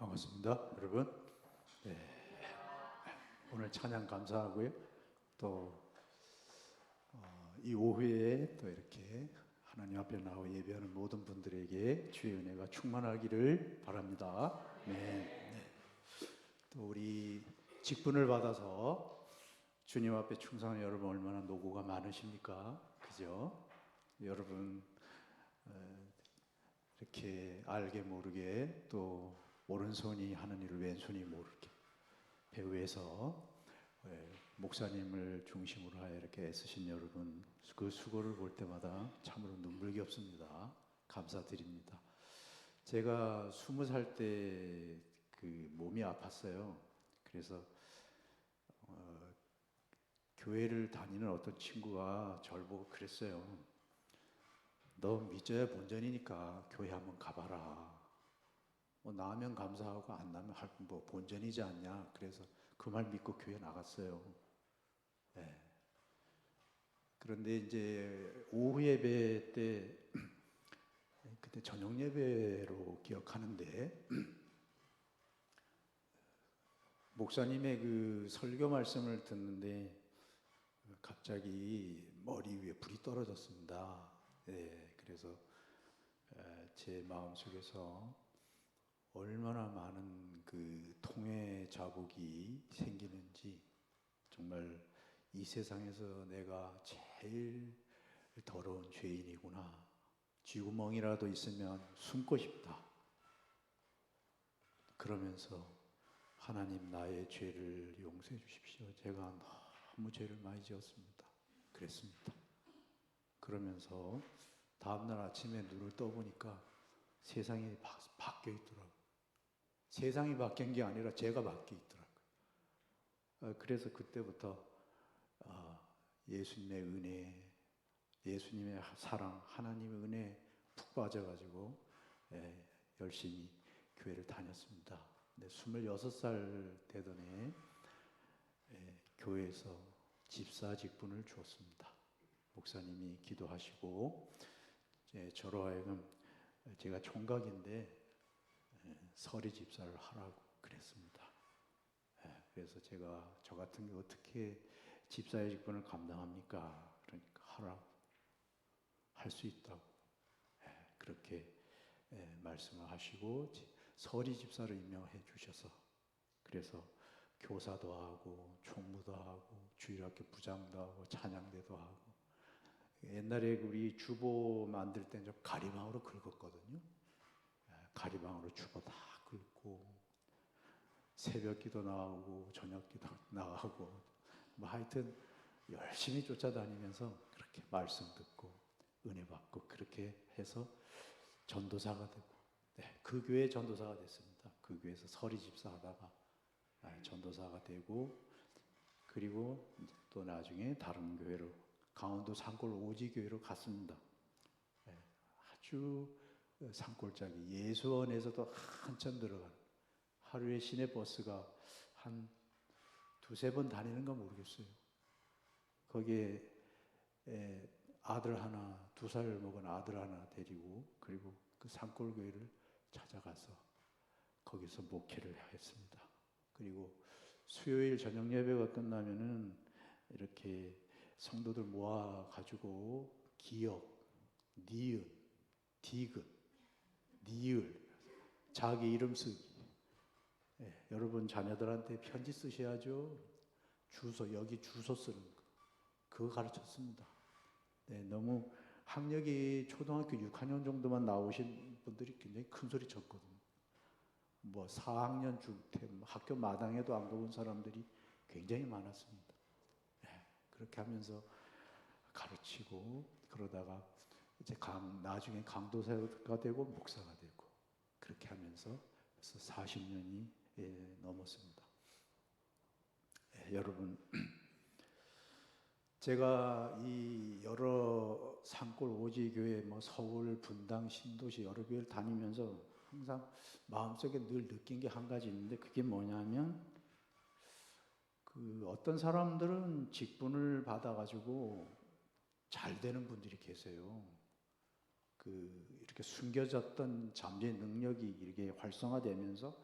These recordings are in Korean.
반갑습니다, 여러분. 네, 오늘 찬양 감사하고요. 또 이 오후에 또 이렇게 하나님 앞에 나와 예배하는 모든 분들에게 주의 은혜가 충만하기를 바랍니다. 네. 또 우리 직분을 받아서 주님 앞에 충성하는 여러분 얼마나 노고가 많으십니까? 그죠? 여러분 이렇게 알게 모르게 또 오른손이 하는 일을 왼손이 모르게 배후에서 목사님을 중심으로 하여 이렇게 애쓰신 여러분, 그 수고를 볼 때마다 참으로 눈물겹습니다. 감사드립니다. 제가 20살 때 그 몸이 아팠어요. 그래서 교회를 다니는 어떤 친구가 저를 보고 그랬어요. 너 믿어야 본전이니까 교회 한번 가봐라. 뭐 나면 감사하고 안 나면 뭐 본전이지 않냐. 그래서 그 말 믿고 교회 나갔어요. 네. 그런데 이제 오후 예배 때 그때 저녁 예배로 기억하는데 목사님의 그 설교 말씀을 듣는데 갑자기 머리 위에 불이 떨어졌습니다. 네. 그래서 제 마음속에서 얼마나 많은 그 통해 자국이 생기는지, 정말 이 세상에서 내가 제일 더러운 죄인이구나. 쥐구멍이라도 있으면 숨고 싶다. 그러면서 하나님, 나의 죄를 용서해 주십시오. 제가 너무 죄를 많이 지었습니다. 그랬습니다. 그러면서 다음날 아침에 눈을 떠보니까 세상이 바뀌어 있더라고요. 세상이 바뀐 게 아니라 제가 바뀌어 있더라고요. 그래서 그때부터 예수님의 은혜, 예수님의 사랑, 하나님의 은혜에 푹 빠져가지고 열심히 교회를 다녔습니다. 근데 26살 되던 해에 교회에서 집사 직분을 주었습니다. 목사님이 기도하시고 저로 하여금, 제가 총각인데 서리 집사를 하라고 그랬습니다. 그래서 제가 저 같은 게 어떻게 집사의 직분을 감당합니까? 그러니까 하라고, 할 수 있다고 그렇게 말씀을 하시고 서리 집사를 임명해 주셔서, 그래서 교사도 하고 총무도 하고 주일학교 부장도 하고 찬양대도 하고, 옛날에 우리 주보 만들 때는 좀 가리방으로 긁었거든요. 가리방으로 주보 다 긁고 새벽 기도 나오고 저녁 기도 나가고 뭐 하여튼 열심히 쫓아다니면서 그렇게 말씀 듣고 은혜 받고 그렇게 해서 전도사가 되고, 그 교회 전도사가 됐습니다. 그 교회에서 서리 집사 하다가 전도사가 되고, 그리고 또 나중에 다른 교회로, 강원도 산골 오지교회로 갔습니다. 아주 산골짜기 예수원에서도 한참 들어가는, 하루에 시내버스가 한 두세 번 다니는가 모르겠어요. 거기에 아들 하나, 2살 먹은 아들 하나 데리고, 그리고 그 산골교회를 찾아가서 거기서 목회를 했습니다. 그리고 수요일 저녁 예배가 끝나면은 이렇게 성도들 모아가지고 기역, 니은, 디귿, 니을, 자기 이름 쓰기. 여러분 자녀들한테 편지 쓰셔야죠. 주소, 여기 주소 쓰는 거. 그거 가르쳤습니다. 너무 학력이 초등학교 6학년 정도만 나오신 분들이 굉장히 큰 소리 쳤거든요. 뭐 4학년 중퇴, 학교 마당에도 안 가본 사람들이 굉장히 많았습니다. 그렇게 하면서 가르치고, 그러다가 이제 나중에 강도사가 되고 목사가 되고, 그렇게 하면서 40년이 넘었습니다. 여러분, 제가 이 여러 산골 오지교회, 뭐 서울, 분당, 신도시 여러 교회를 다니면서 항상 마음속에 늘 느낀 게 한 가지 있는데, 그게 뭐냐면, 그 어떤 사람들은 직분을 받아가지고 잘 되는 분들이 계세요. 이렇게 숨겨졌던 잠재 능력이 이렇게 활성화되면서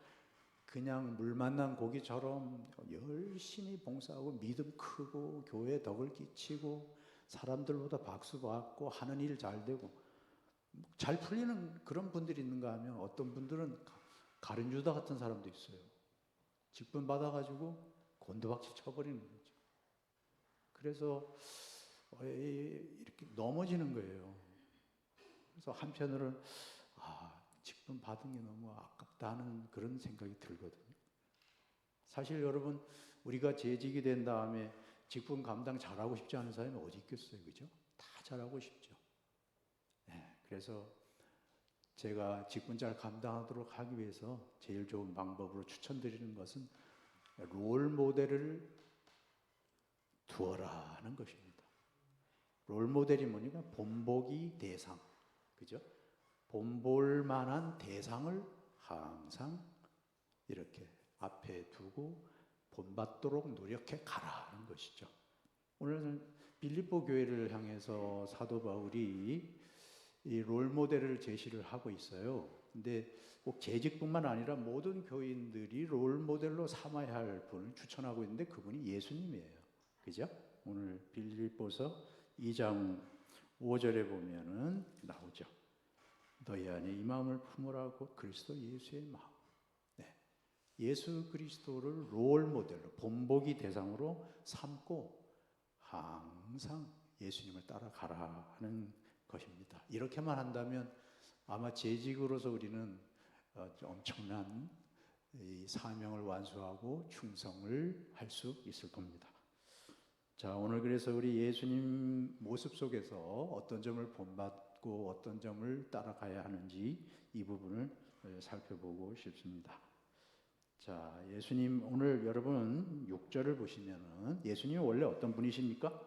그냥 물 만난 고기처럼 열심히 봉사하고 믿음 크고 교회에 덕을 끼치고 사람들보다 박수 받고 하는 일 잘 되고 잘 풀리는 그런 분들이 있는가 하면 어떤 분들은 가룟 유다 같은 사람도 있어요. 직분 받아가지고 곤두박질 쳐버리는 거죠. 그래서 이렇게 넘어지는 거예요. 그래서 한편으로는 직분 받은 게 너무 아깝다 하는 그런 생각이 들거든요. 사실 여러분, 우리가 재직이 된 다음에 직분 감당 잘하고 싶지 않은 사람이 어디 있겠어요, 그죠? 다 잘하고 싶죠. 네, 그래서 제가 직분 잘 감당하도록 하기 위해서 제일 좋은 방법으로 추천드리는 것은 롤 모델을 두어라 하는 것입니다. 롤 모델이 뭐니까 본보기 대상, 그죠? 본볼 만한 대상을 항상 이렇게 앞에 두고 본받도록 노력해 가라는 것이죠. 오늘은 빌립보 교회를 향해서 사도 바울이 이 롤 모델을 제시를 하고 있어요. 근데 꼭 재직뿐만 아니라 모든 교인들이 롤 모델로 삼아야 할 분을 추천하고 있는데 그분이 예수님이에요. 그죠? 오늘 빌립보서 2장 5절에 보면은 나오죠. 너희 안에 이 마음을 품으라고 그리스도 예수의 마음. 네. 예수 그리스도를 롤 모델로 본보기 대상으로 삼고 항상 예수님을 따라가라 하는 것입니다. 이렇게만 한다면 아마 재직으로서 우리는 엄청난 이 사명을 완수하고 충성을 할 수 있을 겁니다. 자, 오늘 그래서 우리 예수님 모습 속에서 어떤 점을 본받고 어떤 점을 따라가야 하는지 이 부분을 살펴보고 싶습니다. 자, 예수님 오늘 여러분 6절을 보시면은 예수님이 원래 어떤 분이십니까?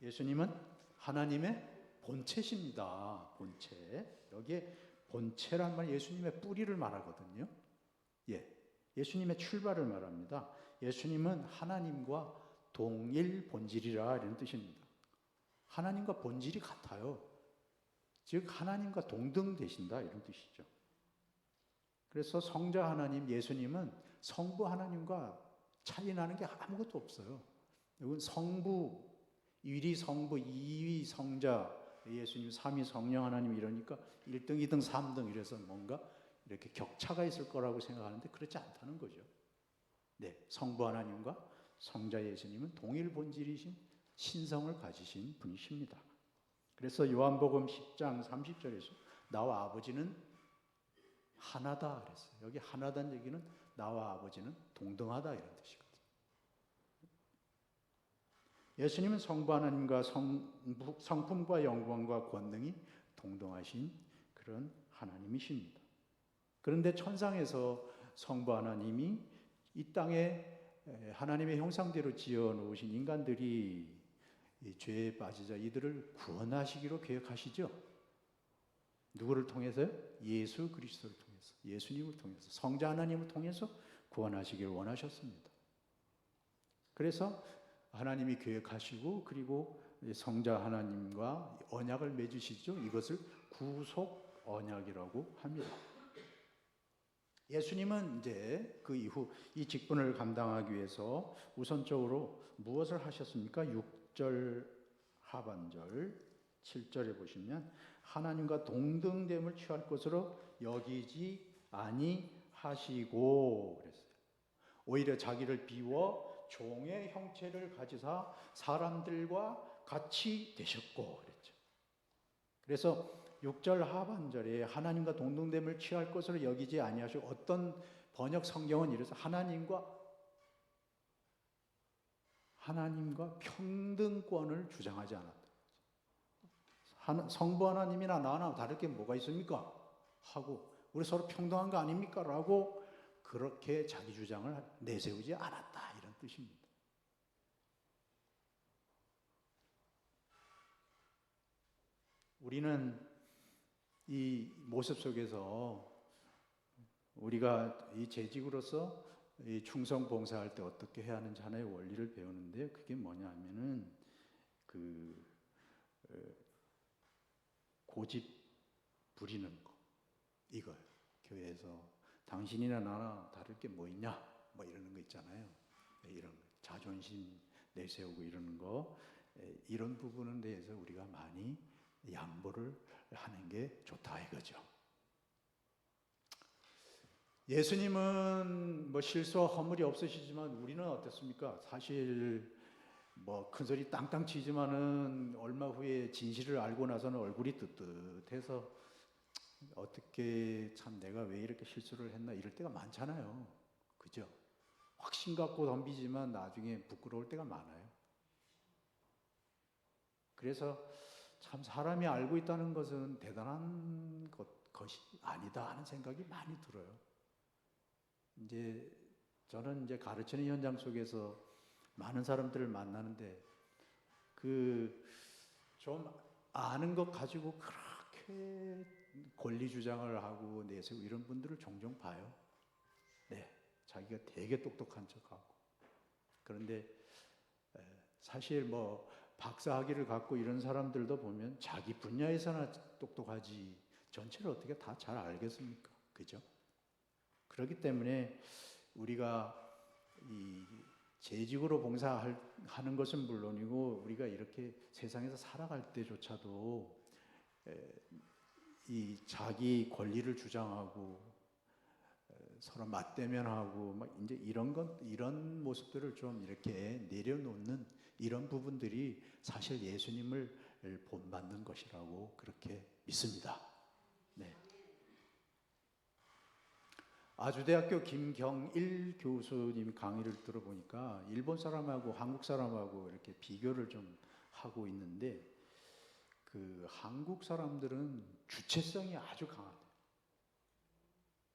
예수님은 하나님의 본체십니다. 본체. 여기에 본체란 말 예수님의 뿌리를 말하거든요. 예수님의 출발을 말합니다. 예수님은 하나님과 동일 본질이라 이런 뜻입니다. 하나님과 본질이 같아요. 즉 하나님과 동등되신다 이런 뜻이죠. 그래서 성자 하나님 예수님은 성부 하나님과 차이 나는 게 아무것도 없어요. 이건 성부, 1위 성부, 2위 성자, 예수님 3위 성령 하나님 이러니까 1등, 2등, 3등 이래서 뭔가 이렇게 격차가 있을 거라고 생각하는데 그렇지 않다는 거죠. 네, 성부 하나님과 성자 예수님은 동일 본질이신 신성을 가지신 분이십니다. 그래서 요한복음 10장 30절에서 나와 아버지는 하나다 그랬어요. 여기 하나다는 얘기는 나와 아버지는 동등하다 이런 뜻이거든요. 예수님은 성부 하나님과 성품과 영광과 권능이 동등하신 그런 하나님이십니다. 그런데 천상에서 성부 하나님이 이 땅에 하나님의 형상대로 지어 놓으신 인간들이 죄에 빠지자 이들을 구원하시기로 계획하시죠. 누구를 통해서요? 예수 그리스도를 통해서, 예수님을 통해서, 성자 하나님을 통해서 구원하시기를 원하셨습니다. 그래서 하나님이 계획하시고 그리고 성자 하나님과 언약을 맺으시죠. 이것을 구속 언약이라고 합니다. 예수님은 이제 그 이후 이 직분을 감당하기 위해서 우선적으로 무엇을 하셨습니까? 6절 하반절 7절에 보시면 하나님과 동등됨을 취할 것으로 여기지 아니하시고 그랬어요. 오히려 자기를 비워 종의 형체를 가지사 사람들과 같이 되셨고 그랬죠. 그래서 6절 하반절에 하나님과 동등됨을 취할 것으로 여기지 아니하시고 어떤 번역 성경은 이래서 하나님과 평등권을 주장하지 않았다. 성부 하나님이나 나나 다를 게 뭐가 있습니까? 하고 우리 서로 평등한 거 아닙니까? 라고 그렇게 자기 주장을 내세우지 않았다 이런 뜻입니다. 우리는 이 모습 속에서 우리가 이 재직으로서 이 충성 봉사할 때 어떻게 해야 하는지 하나의 원리를 배우는데 그게 뭐냐 하면은 고집 부리는 거 이거예요. 교회에서 당신이나 나나 다를 게 뭐 있냐? 뭐 이러는 거 있잖아요. 이런 자존심 내세우고 이러는 거, 이런 부분에 대해서 우리가 많이 양보를 하는 게 좋다 이거죠. 예수님은 뭐 실수와 허물이 없으시지만 우리는 어떻습니까? 사실 뭐 큰소리 땅땅 치지만은 얼마 후에 진실을 알고 나서는 얼굴이 뜨뜻해서 어떻게 참 내가 왜 이렇게 실수를 했나 이럴 때가 많잖아요. 그죠? 확신 갖고 덤비지만 나중에 부끄러울 때가 많아요. 그래서 참 사람이 알고 있다는 것은 대단한 것이 아니다 하는 생각이 많이 들어요. 저는 이제 가르치는 현장 속에서 많은 사람들을 만나는데 좀 아는 것 가지고 그렇게 권리 주장을 하고 내세우고 이런 분들을 종종 봐요. 네, 자기가 되게 똑똑한 척하고. 그런데 사실 뭐 박사학위를 갖고 이런 사람들도 보면 자기 분야에서나 똑똑하지 전체를 어떻게 다 잘 알겠습니까? 그죠? 그렇기 때문에 우리가 이 재직으로 봉사하는 것은 물론이고 우리가 이렇게 세상에서 살아갈 때조차도 이 자기 권리를 주장하고 서로 맞대면하고 막 이제 이런 모습들을 좀 이렇게 내려놓는 이런 부분들이 사실 예수님을 본받는 것이라고 그렇게 믿습니다. 네. 아주대학교 김경일 교수님 강의를 들어보니까 일본 사람하고 한국 사람하고 이렇게 비교를 좀 하고 있는데 한국 사람들은 주체성이 아주 강하대요.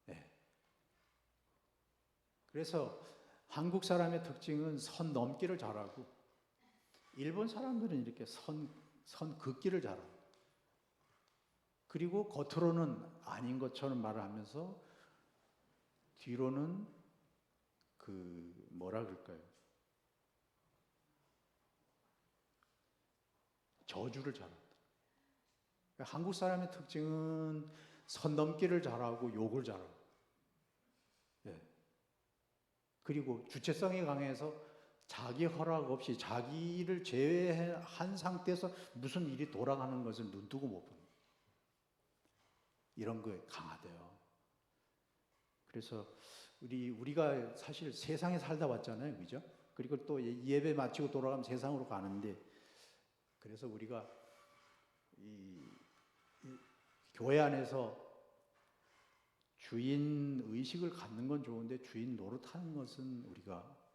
네. 그래서 한국 사람의 특징은 선 넘기를 잘하고 일본 사람들은 이렇게 선 긋기를 잘합니다. 그리고 겉으로는 아닌 것처럼 말을 하면서 뒤로는 뭐라 그럴까요? 저주를 잘합니다. 그러니까 한국 사람의 특징은 선 넘기를 잘하고 욕을 잘하고, 예. 그리고 주체성이 강해서 자기 허락 없이 자기를 제외한 상태에서 무슨 일이 돌아가는 것을 눈뜨고 못 봅니다. 이런 거에 강하대요. 그래서 우리가 사실 세상에 살다 왔잖아요, 그죠? 그리고 또 예배 마치고 돌아가면 세상으로 가는데, 그래서 우리가 이 교회 안에서 주인 의식을 갖는 건 좋은데 주인 노릇하는 것은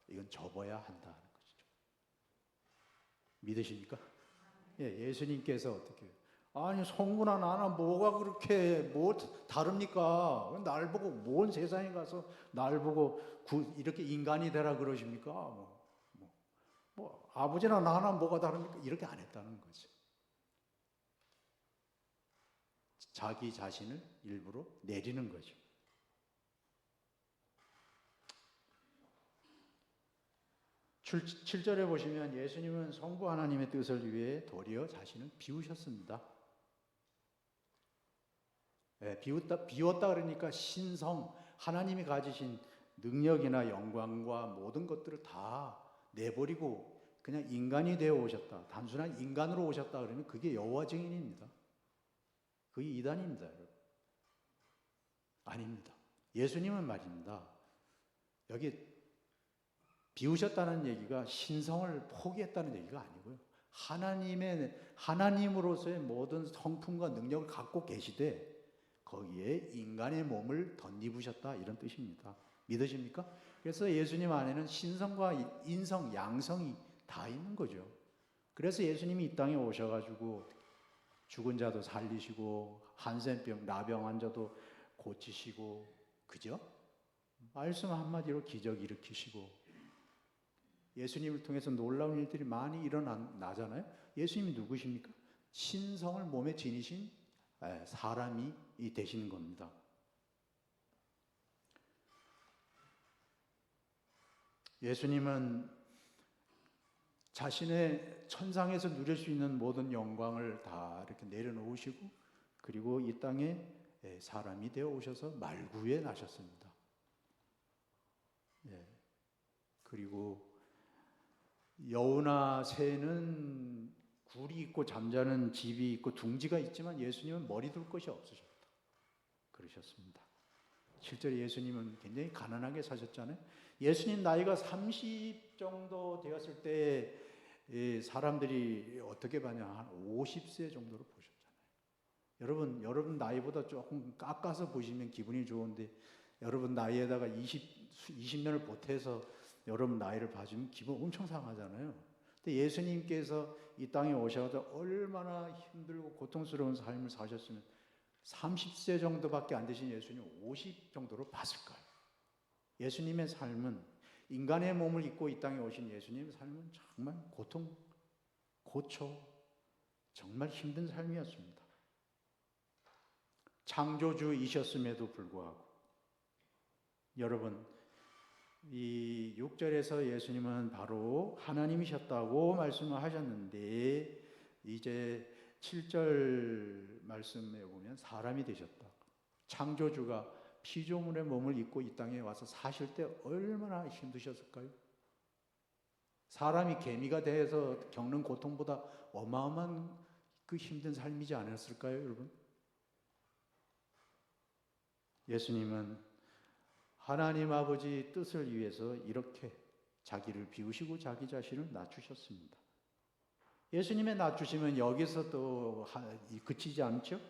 이건 접어야 한다는 것이죠. 믿으십니까? 예, 예수님께서 어떻게 아니 성부나 나나 뭐가 그렇게 뭐 다릅니까? 날 보고 뭔 세상에 가서 날 보고 이렇게 인간이 되라 그러십니까? 뭐 아버지나 나나 뭐가 다릅니까? 이렇게 안 했다는 거죠. 자기 자신을 일부러 내리는 거죠. 칠 7절에 보시면 예수님은 성부 하나님의 뜻을 위해 도리어 자신을 비우셨습니다. 네, 비웠다 그러니까 신성, 하나님이 가지신 능력이나 영광과 모든 것들을 다 내버리고 그냥 인간이 되어 오셨다. 단순한 인간으로 오셨다 그러면 그게 여호와 증인입니다. 그게 이단입니다, 여러분. 아닙니다. 예수님은 말입니다. 여기 비우셨다는 얘기가 신성을 포기했다는 얘기가 아니고요. 하나님으로서의 모든 성품과 능력을 갖고 계시되 거기에 인간의 몸을 덧입으셨다 이런 뜻입니다. 믿으십니까? 그래서 예수님 안에는 신성과 인성, 양성이 다 있는 거죠. 그래서 예수님이 이 땅에 오셔가지고 죽은 자도 살리시고 한센병, 나병 환자도 고치시고, 그죠? 말씀 한마디로 기적 일으키시고 예수님을 통해서 놀라운 일들이 많이 일어나잖아요. 예수님이 누구십니까? 신성을 몸에 지니신 사람이 되시는 겁니다. 예수님은 자신의 천상에서 누릴 수 있는 모든 영광을 다 이렇게 내려놓으시고 그리고 이 땅에 사람이 되어 오셔서 말구에 나셨습니다. 예. 그리고 여우나 새는 굴이 있고 잠자는 집이 있고 둥지가 있지만 예수님은 머리 둘 것이 없으셨다. 그러셨습니다. 실제로 예수님은 굉장히 가난하게 사셨잖아요. 예수님 나이가 30 정도 되었을 때 사람들이 어떻게 봐냐, 한 50세 정도로 보셨잖아요. 여러분 나이보다 조금 깎아서 보시면 기분이 좋은데 여러분 나이에다가 20년을 보태서 여러분 나이를 봐주면 기분 엄청 상하잖아요. 근데 예수님께서 이 땅에 오셔서 얼마나 힘들고 고통스러운 삶을 사셨으면 30세 정도밖에 안 되신 예수님 50 정도로 봤을까요? 예수님의 삶은, 인간의 몸을 입고 이 땅에 오신 예수님의 삶은 정말 고초, 정말 힘든 삶이었습니다. 창조주이셨음에도 불구하고 여러분, 이 6절에서 예수님은 바로 하나님이셨다고 말씀을 하셨는데 이제 7절 말씀에 보면 사람이 되셨다. 창조주가 피조물의 몸을 입고 이 땅에 와서 사실 때 얼마나 힘드셨을까요? 사람이 개미가 되어서 겪는 고통보다 어마어마한 그 힘든 삶이지 않았을까요, 여러분? 예수님은 하나님 아버지 뜻을 위해서 이렇게 자기를 비우시고 자기 자신을 낮추셨습니다. 예수님의 낮추심은 여기서 또 그치지 않죠?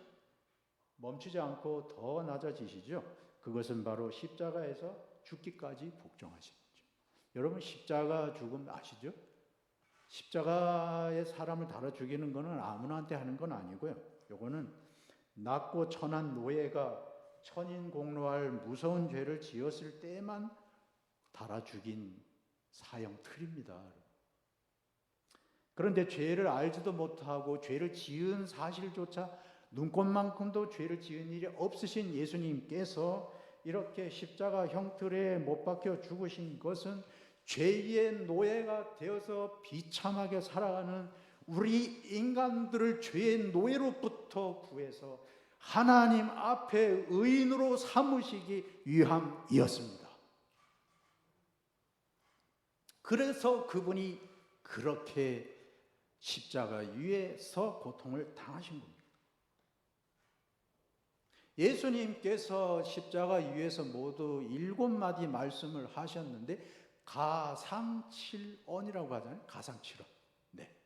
멈추지 않고 더 낮아지시죠? 그것은 바로 십자가에서 죽기까지 복종하신 거죠. 여러분, 십자가 죽음 아시죠? 십자가에 사람을 달아 죽이는 것은 아무나한테 하는 건 아니고요. 요거는 낮고 천한 노예가 천인공로할 무서운 죄를 지었을 때만 달아 죽인 사형 틀입니다. 그런데 죄를 알지도 못하고 죄를 지은 사실조차 눈꽃만큼도 죄를 지은 일이 없으신 예수님께서 이렇게 십자가 형틀에 못 박혀 죽으신 것은 죄의 노예가 되어서 비참하게 살아가는 우리 인간들을 죄의 노예로부터 구해서 하나님 앞에 의인으로 삼으시기 위함이었습니다. 그래서 그분이 그렇게 십자가 위에서 고통을 당하신 겁니다. 예수님께서 십자가 위에서 모두 7마디 말씀을 하셨는데 가상칠언이라고 하잖아요. 가상칠언. 네.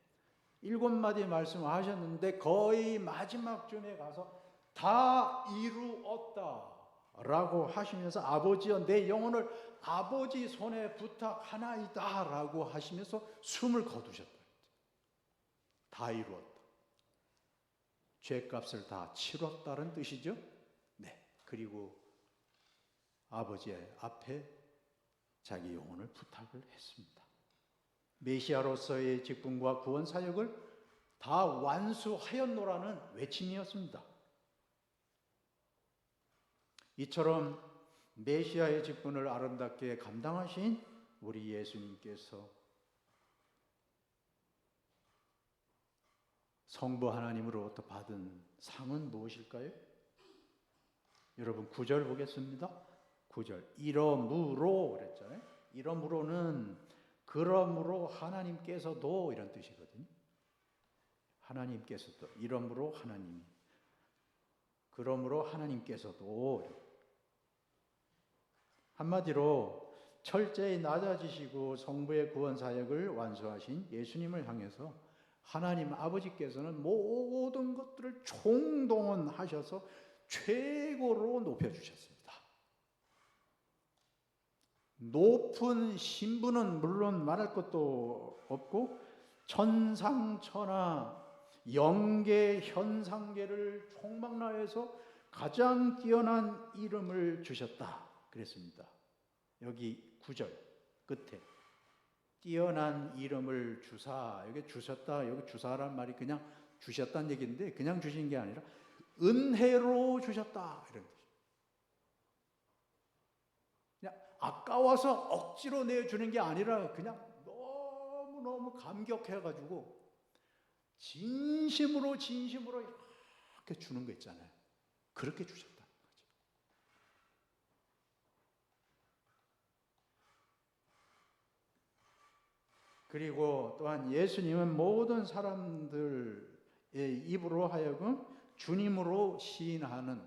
7마디 말씀을 하셨는데 거의 마지막쯤에 가서 다 이루었다 라고 하시면서 아버지여 내 영혼을 아버지 손에 부탁하나이다 라고 하시면서 숨을 거두셨다. 다 이루었다. 죄값을 다 치렀다는 뜻이죠. 네. 그리고 아버지 앞에 자기 영혼을 부탁을 했습니다. 메시아로서의 직분과 구원 사역을 다 완수하였노라는 외침이었습니다. 이처럼 메시아의 직분을 아름답게 감당하신 우리 예수님께서 성부 하나님으로부터 받은 상은 무엇일까요? 여러분 9절 보겠습니다. 9절 이러므로 그랬잖아요. 이러므로는 그러므로 하나님께서도 이런 뜻이거든요. 하나님께서도 이러므로 하나님이 그러므로 하나님께서도 한마디로 철저히 낮아지시고 성부의 구원 사역을 완수하신 예수님을 향해서 하나님 아버지께서는 모든 것들을 총동원하셔서 최고로 높여주셨습니다. 높은 신분은 물론 말할 것도 없고 천상천하 영계 현상계를 총망라해서 가장 뛰어난 이름을 주셨다 그랬습니다. 여기 9절 끝에 뛰어난 이름을 주사, 여기 주셨다, 여기 주사란 말이 그냥 주셨다는 얘기인데 그냥 주신 게 아니라 은혜로 주셨다 이런 뜻이에요. 그냥 아까워서 억지로 내주는 게 아니라 그냥 너무너무 감격해가지고 진심으로 이렇게 주는 거 있잖아요. 그렇게 주셨다는 거죠. 그리고 또한 예수님은 모든 사람들의 입으로 하여금 주님으로 시인하는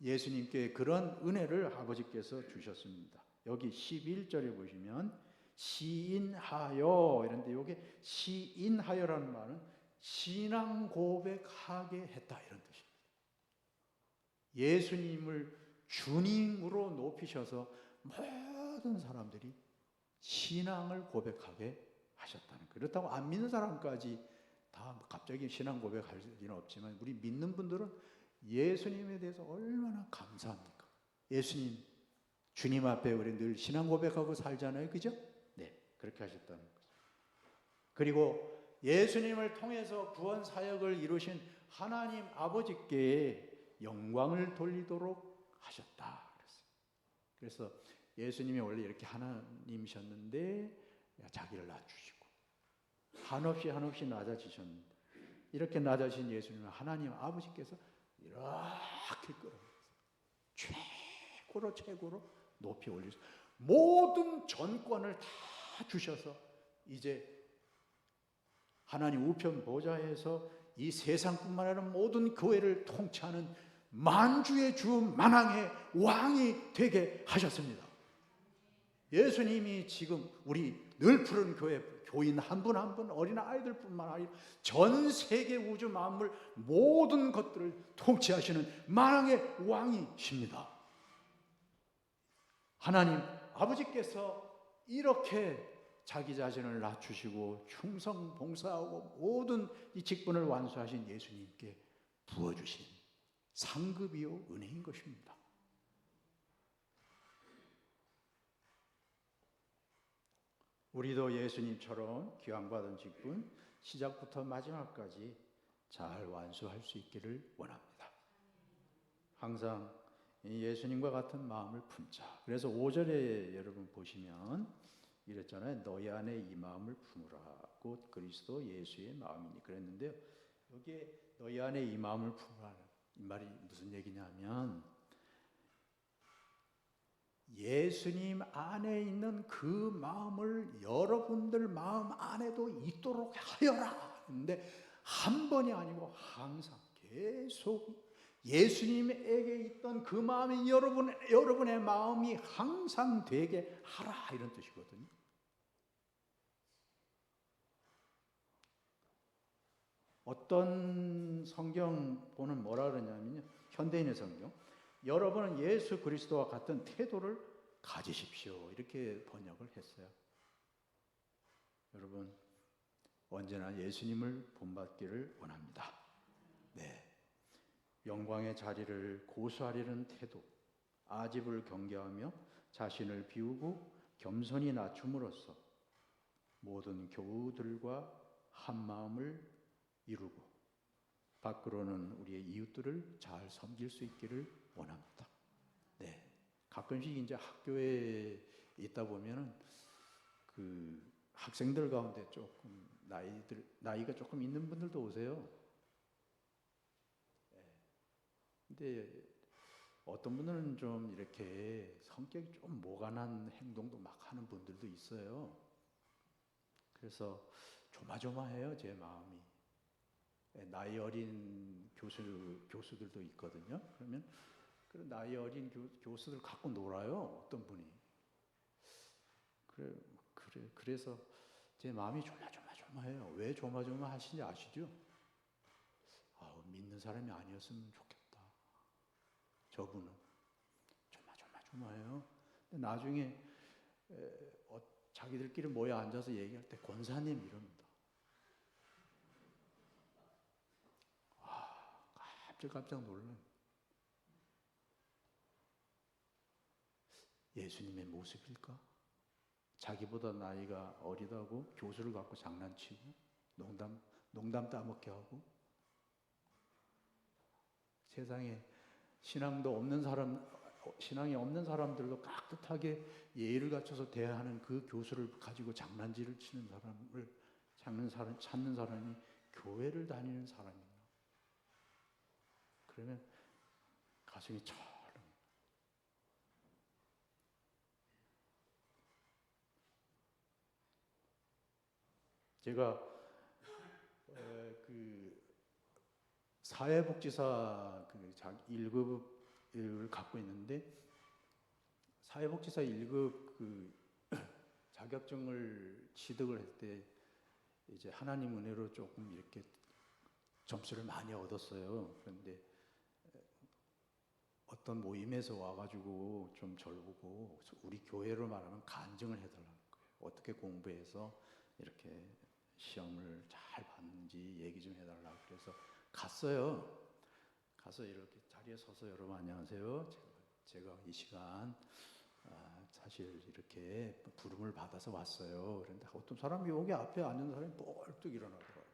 예수님께 그런 은혜를 아버지께서 주셨습니다. 여기 11절에 보시면 시인하여 이런데 여기 시인하여라는 말은 신앙 고백하게 했다 이런 뜻입니다. 예수님을 주님으로 높이셔서 모든 사람들이 신앙을 고백하게 하셨다는 거예요. 그렇다고 안 믿는 사람까지 다 갑자기 신앙 고백할 리는 없지만 우리 믿는 분들은 예수님에 대해서 얼마나 감사합니까? 예수님, 주님 앞에 우리 늘 신앙 고백하고 살잖아요. 그죠? 네, 그렇게 하셨다는 거죠. 그리고 예수님을 통해서 구원 사역을 이루신 하나님 아버지께 영광을 돌리도록 하셨다 그랬어요. 그래서 예수님이 원래 이렇게 하나님이셨는데 자기를 낮추시고 한없이 낮아지셨는데 이렇게 낮아진 예수님을 하나님 아버지께서 이렇게 끌어올렸어요. 최고로 높이 올리셔서 모든 전권을 다 주셔서 이제 하나님 우편 보좌에서 이 세상뿐만 아니라 모든 교회를 통치하는 만주의 주 만왕의 왕이 되게 하셨습니다. 예수님이 지금 우리 늘 푸른 교회 교인 한 분 한 분 어린 아이들뿐만 아니라 전 세계 우주 만물 모든 것들을 통치하시는 만왕의 왕이십니다. 하나님 아버지께서 이렇게 자기 자신을 낮추시고 충성 봉사하고 모든 이 직분을 완수하신 예수님께 부어주신 상급이요 은혜인 것입니다. 우리도 예수님처럼 귀함받은 직분 시작부터 마지막까지 잘 완수할 수 있기를 원합니다. 항상 예수님과 같은 마음을 품자. 그래서 5절에 여러분 보시면 이랬잖아요. 너희 안에 이 마음을 품으라. 곧 그리스도 예수의 마음이니 그랬는데요. 여기에 너희 안에 이 마음을 품으라는 이 말이 무슨 얘기냐면 예수님 안에 있는 그 마음을 여러분들 마음 안에도 있도록 하여라. 근데 한 번이 아니고 항상 계속 예수님에게 있던 그 마음이 여러분의 마음이 항상 되게 하라 이런 뜻이거든요. 어떤 성경보는 뭐라 그러냐면요. 현대인의 성경. 여러분은 예수 그리스도와 같은 태도를 가지십시오. 이렇게 번역을 했어요. 여러분 언제나 예수님을 본받기를 원합니다. 네. 영광의 자리를 고수하려는 태도, 아집을 경계하며 자신을 비우고 겸손히 낮춤으로써 모든 교우들과 한 마음을 이루고 밖으로는 우리의 이웃들을 잘 섬길 수 있기를 원합니다. 네, 가끔씩 이제 학교에 있다 보면은 그 학생들 가운데 조금 나이가 조금 있는 분들도 오세요. 근데 어떤 분들은 좀 이렇게 성격이 좀 모간한 행동도 막 하는 분들도 있어요. 그래서 조마조마해요, 제 마음이. 나이 어린 교수들도 있거든요. 그러면 그 나이 어린 교수들 갖고 놀아요, 어떤 분이. 그래서 제 마음이 조마조마해요. 왜 조마조마하시는지 아시죠? 믿는 사람이 아니었으면 좋겠다. 저분은 조마조마해요. 근데 나중에 자기들끼리 모여 앉아서 얘기할 때 권사님 이럽니다. 깜짝 놀란 예수님의 모습일까? 자기보다 나이가 어리다고 교수를 갖고 장난치고 농담 따먹게 하고 세상에 신앙이 없는 사람들도 깍듯하게 예의를 갖춰서 대하는 그 교수를 가지고 장난질을 치는 사람을 찾는 사람이 교회를 다니는 사람이나 그러면 가슴이 철렁. 제가 그 사회복지사 그 1급을 갖고 있는데 사회복지사 1급 그 자격증을 취득을 할 때 이제 하나님 은혜로 조금 이렇게 점수를 많이 얻었어요. 그런데 어떤 모임에서 와가지고 좀 저를 보고 우리 교회로 말하면 간증을 해달라는 거예요. 어떻게 공부해서 이렇게 시험을 잘 봤는지 얘기 좀 해달라고. 그래서 갔어요. 가서 이렇게 자리에 서서 여러분 안녕하세요. 제가 이 시간 사실 이렇게 부름을 받아서 왔어요. 그런데 어떤 사람이 여기 앞에 앉은 사람이 뻘뚝 일어나더라고요.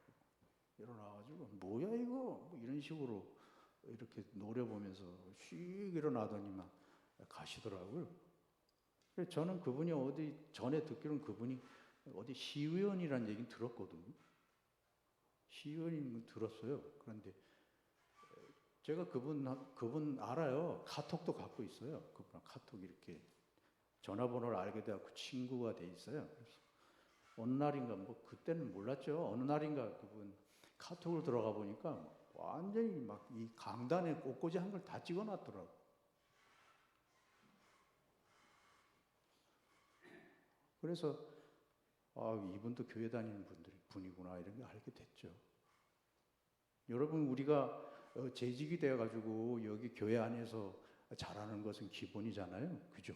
일어나가지고 뭐야 이거 뭐 이런 식으로 이렇게 노려보면서 씩 일어나더니만 가시더라고요. 그래서 저는 그분이 어디 전에 듣기로는 그분이 어디 시의원이라는 얘기는 들었거든요. 시의원인 들었어요. 그런데 제가 그분 알아요. 카톡도 갖고 있어요. 그분 카톡 이렇게 전화번호를 알게 돼갖고 친구가 돼 있어요. 그래서 어느 날인가 뭐 그때는 몰랐죠. 어느 날인가 그분 카톡을 들어가 보니까 완전히 막 이 강단에 꽃꽂이 한 걸 다 찍어놨더라고. 그래서 이분도 교회 다니는 분이구나 이런 게 알게 됐죠. 여러분 우리가 재직이 되어가지고 여기 교회 안에서 잘하는 것은 기본이잖아요. 그죠?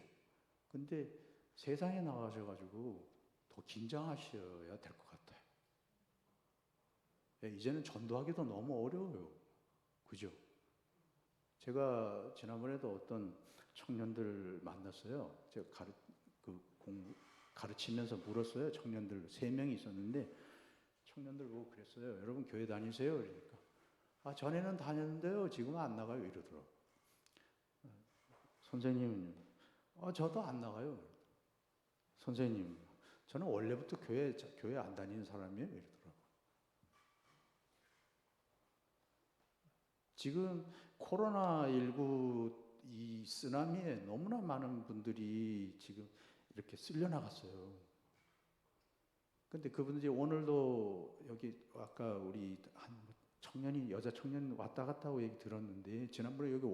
근데 세상에 나가셔가지고 더 긴장하셔야 될 것 같아요. 이제는 전도하기도 너무 어려워요. 그죠? 제가 지난번에도 어떤 청년들 만났어요. 제가 가르치면서 물었어요. 청년들 3명이 있었는데 청년들 보고 그랬어요. 여러분 교회 다니세요? 그러니까 전에는 다녔는데요. 지금은 안 나가요. 이러더라고요. 선생님은요? 저도 안 나가요. 선생님, 저는 원래부터 교회 안 다니는 사람이에요. 이러더라고요. 지금 코로나19 이 쓰나미에 너무나 많은 분들이 지금 이렇게 쓸려나갔어요. 근데 그분들이 오늘도 여기 아까 우리 한 여자 청년 왔다 갔다 하고 얘기 들었는데 지난번에 여기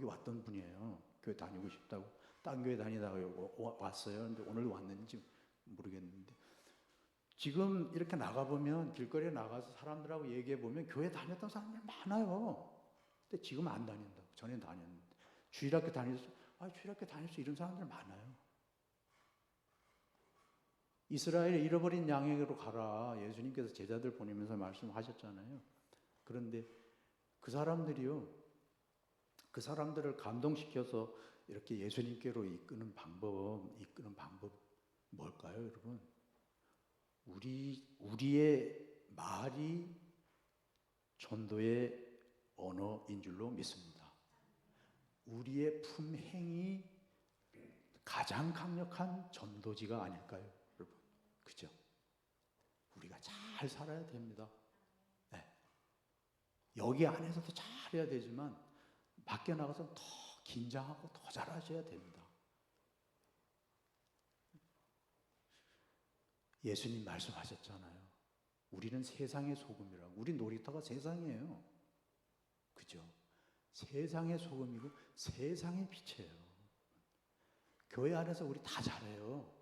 왔던 분이에요. 교회 다니고 싶다고. 딴 교회 다니다가 왔어요. 근데 오늘 왔는지 모르겠는데 지금 이렇게 나가보면 길거리에 나가서 사람들하고 얘기해보면 교회 다녔던 사람들 많아요. 근데 지금 안 다닌다고. 전엔 다녔는데. 주일학교 다녔어. 주일학교 다녔어. 이런 사람들 많아요. 이스라엘에 잃어버린 양에게로 가라. 예수님께서 제자들 보내면서 말씀하셨잖아요. 그런데 그 사람들이요. 그 사람들을 감동시켜서 이렇게 예수님께로 이끄는 방법 뭘까요, 여러분? 우리의 말이 전도의 언어인 줄로 믿습니다. 우리의 품행이 가장 강력한 전도지가 아닐까요, 여러분? 그죠? 우리가 잘 살아야 됩니다. 네. 여기 안에서도 잘해야 되지만 밖에 나가서 더 긴장하고 더 잘하셔야 됩니다. 예수님 말씀하셨잖아요. 우리는 세상의 소금이라고. 우리 놀이터가 세상이에요. 그죠? 세상의 소금이고 세상의 빛이에요. 교회 안에서 우리 다 잘해요.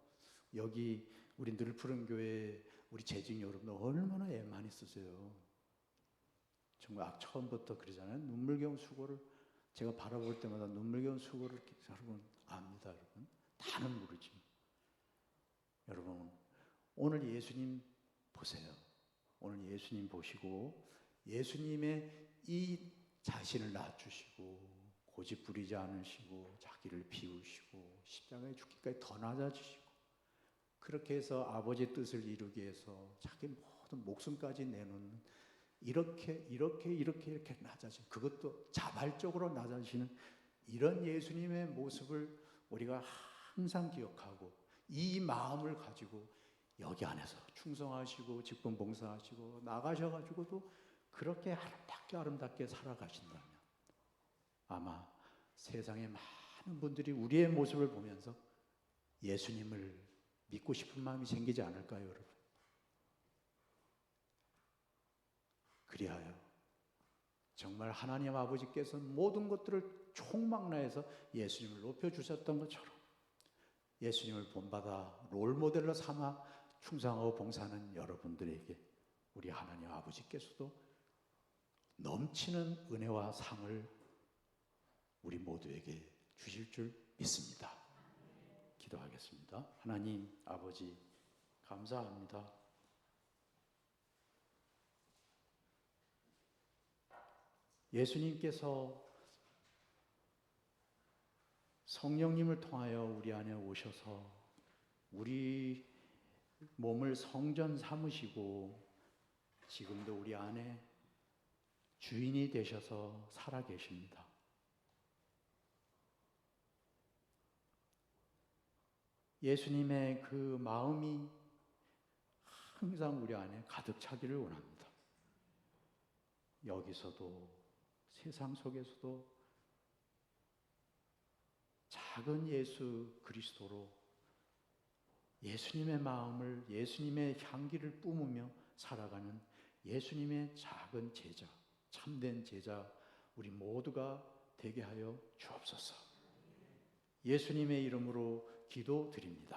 여기 우리 늘푸른 교회 우리 재직 여러분 얼마나 애 많이 쓰세요. 정말 처음부터 그러잖아요. 눈물겨운 수고를 제가 바라볼 때마다 눈물겨운 수고를 여러분 압니다. 여러분 다는 모르지. 여러분 오늘 예수님 보세요. 오늘 예수님 보시고 예수님의 이 자신을 낮추시고 고집 부리지 않으시고 자기를 비우시고 십자가에 죽기까지 더 낮아지시고 그렇게 해서 아버지의 뜻을 이루기 위해서 자기 모든 목숨까지 내놓는 이렇게 낮아진 그것도 자발적으로 낮아지는 이런 예수님의 모습을 우리가 항상 기억하고 이 마음을 가지고 여기 안에서 충성하시고 직분 봉사하시고 나가셔가지고도 그렇게 아름답게 살아가신다면 아마 세상의 많은 분들이 우리의 모습을 보면서 예수님을 믿고 싶은 마음이 생기지 않을까요, 여러분? 그리하여 정말 하나님 아버지께서 모든 것들을 총망라해서 예수님을 높여주셨던 것처럼 예수님을 본받아 롤모델로 삼아 충성하고 봉사하는 여러분들에게 우리 하나님 아버지께서도 넘치는 은혜와 상을 우리 모두에게 주실 줄 믿습니다. 기도하겠습니다. 하나님 아버지 감사합니다. 예수님께서 성령님을 통하여 우리 안에 오셔서 우리 몸을 성전 삼으시고 지금도 우리 안에 주인이 되셔서 살아 계십니다. 예수님의 그 마음이 항상 우리 안에 가득 차기를 원합니다. 여기서도 세상 속에서도 작은 예수 그리스도로 예수님의 마음을, 예수님의 향기를 뿜으며 살아가는 예수님의 작은 제자, 참된 제자 우리 모두가 되게 하여 주옵소서. 예수님의 이름으로 기도드립니다.